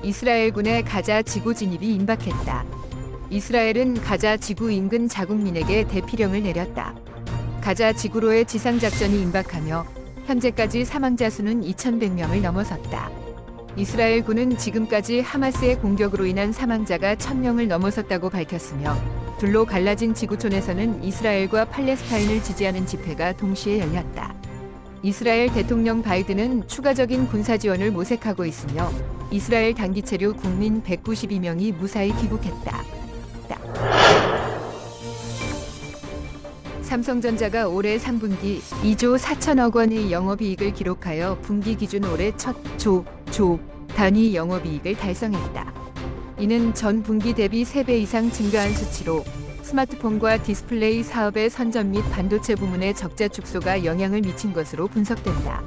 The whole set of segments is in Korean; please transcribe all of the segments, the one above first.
이스라엘군의 가자 지구 진입이 임박했다. 이스라엘은 가자 지구 인근 자국민에게 대피령을 내렸다. 가자 지구로의 지상작전이 임박하며 현재까지 사망자 수는 2,100명을 넘어섰다. 이스라엘군은 지금까지 하마스의 공격으로 인한 사망자가 1,000명을 넘어섰다고 밝혔으며 둘로 갈라진 지구촌에서는 이스라엘과 팔레스타인을 지지하는 집회가 동시에 열렸다. 이스라엘 대통령 바이든은 추가적인 군사 지원을 모색하고 있으며 이스라엘 단기 체류 국민 192명이 무사히 귀국했다. 삼성전자가 올해 3분기 2조 4천억 원의 영업이익을 기록하여 분기 기준 올해 첫 조 단위 영업이익을 달성했다. 이는 전 분기 대비 3배 이상 증가한 수치로 스마트폰과 디스플레이 사업의 선전 및 반도체 부문의 적자 축소가 영향을 미친 것으로 분석된다.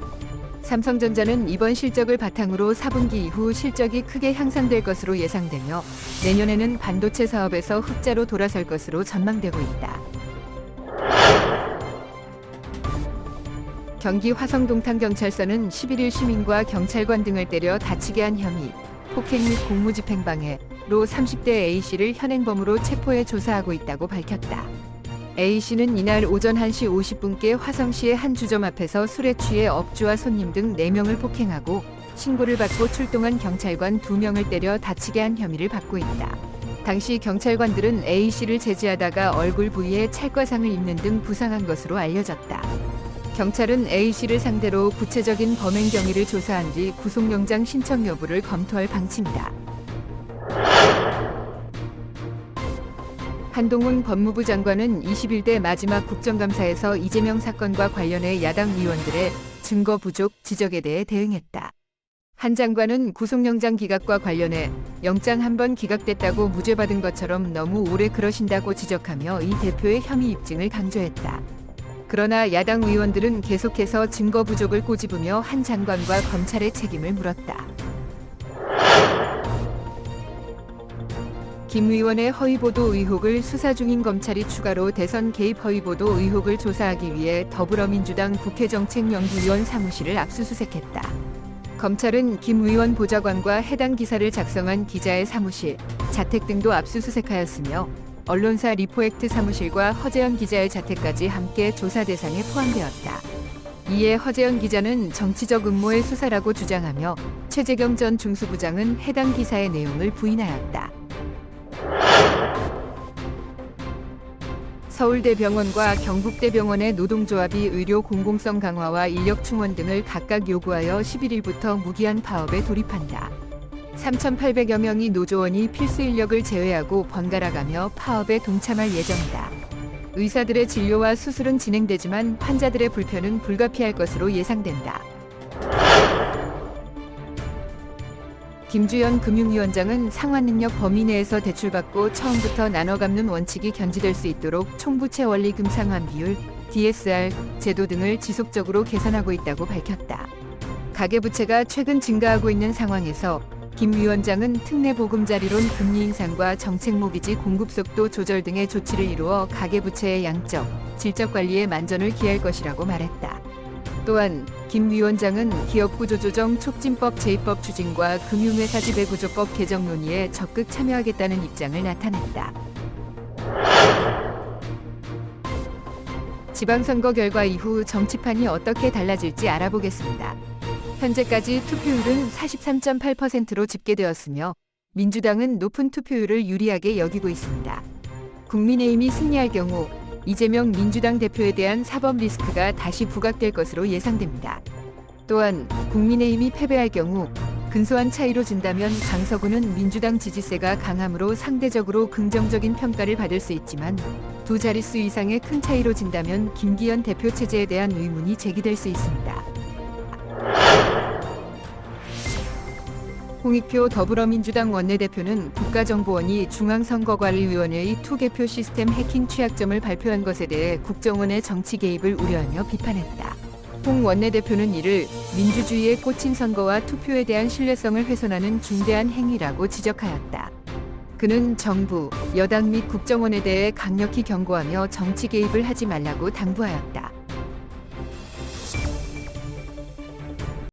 삼성전자는 이번 실적을 바탕으로 4분기 이후 실적이 크게 향상될 것으로 예상되며 내년에는 반도체 사업에서 흑자로 돌아설 것으로 전망되고 있다. 경기 화성동탄경찰서는 11일 시민과 경찰관 등을 때려 다치게 한 혐의, 폭행 및 공무집행방해로 30대 A씨를 현행범으로 체포해 조사하고 있다고 밝혔다. A씨는 이날 오전 1시 50분께 화성시의 한 주점 앞에서 술에 취해 업주와 손님 등 4명을 폭행하고 신고를 받고 출동한 경찰관 2명을 때려 다치게 한 혐의를 받고 있다. 당시 경찰관들은 A씨를 제지하다가 얼굴 부위에 찰과상을 입는 등 부상한 것으로 알려졌다. 경찰은 A씨를 상대로 구체적인 범행 경위를 조사한 뒤 구속영장 신청 여부를 검토할 방침이다. 한동훈 법무부 장관은 21대 마지막 국정감사에서 이재명 사건과 관련해 야당 의원들의 증거 부족 지적에 대해 대응했다. 한 장관은 구속영장 기각과 관련해 영장 한 번 기각됐다고 무죄받은 것처럼 너무 오래 그러신다고 지적하며 이 대표의 혐의 입증을 강조했다. 그러나 야당 의원들은 계속해서 증거 부족을 꼬집으며 한 장관과 검찰의 책임을 물었다. 김 의원의 허위보도 의혹을 수사 중인 검찰이 추가로 대선 개입 허위보도 의혹을 조사하기 위해 더불어민주당 국회정책연구위원 사무실을 압수수색했다. 검찰은 김 의원 보좌관과 해당 기사를 작성한 기자의 사무실, 자택 등도 압수수색하였으며 언론사 리포액트 사무실과 허재현 기자의 자택까지 함께 조사 대상에 포함되었다. 이에 허재현 기자는 정치적 음모의 수사라고 주장하며 최재경 전 중수부장은 해당 기사의 내용을 부인하였다. 서울대병원과 경북대병원의 노동조합이 의료 공공성 강화와 인력 충원 등을 각각 요구하여 11일부터 무기한 파업에 돌입한다. 3,800여 명의 노조원이 필수 인력을 제외하고 번갈아가며 파업에 동참할 예정이다. 의사들의 진료와 수술은 진행되지만 환자들의 불편은 불가피할 것으로 예상된다. 김주연 금융위원장은 상환능력 범위 내에서 대출받고 처음부터 나눠 갚는 원칙이 견지될 수 있도록 총부채 원리금 상환 비율, DSR 제도 등을 지속적으로 개선하고 있다고 밝혔다. 가계부채가 최근 증가하고 있는 상황에서 김 위원장은 특례 보금자리론 금리 인상과 정책 모기지 공급 속도 조절 등의 조치를 이루어 가계부채의 양적, 질적 관리에 만전을 기할 것이라고 말했다. 또한 김 위원장은 기업구조조정 촉진법 제2법 추진과 금융회사 지배구조법 개정 논의에 적극 참여하겠다는 입장을 나타냈다. 지방선거 결과 이후 정치판이 어떻게 달라질지 알아보겠습니다. 현재까지 투표율은 43.8%로 집계되었으며 민주당은 높은 투표율을 유리하게 여기고 있습니다. 국민의힘이 승리할 경우 이재명 민주당 대표에 대한 사법 리스크가 다시 부각될 것으로 예상됩니다. 또한 국민의힘이 패배할 경우 근소한 차이로 진다면 강서구는 민주당 지지세가 강함으로 상대적으로 긍정적인 평가를 받을 수 있지만 두 자릿수 이상의 큰 차이로 진다면 김기현 대표 체제에 대한 의문이 제기될 수 있습니다. 홍익표 더불어민주당 원내대표는 국가정보원이 중앙선거관리위원회의 투개표 시스템 해킹 취약점을 발표한 것에 대해 국정원의 정치 개입을 우려하며 비판했다. 홍 원내대표는 이를 민주주의에 꽂힌 선거와 투표에 대한 신뢰성을 훼손하는 중대한 행위라고 지적하였다. 그는 정부, 여당 및 국정원에 대해 강력히 경고하며 정치 개입을 하지 말라고 당부하였다.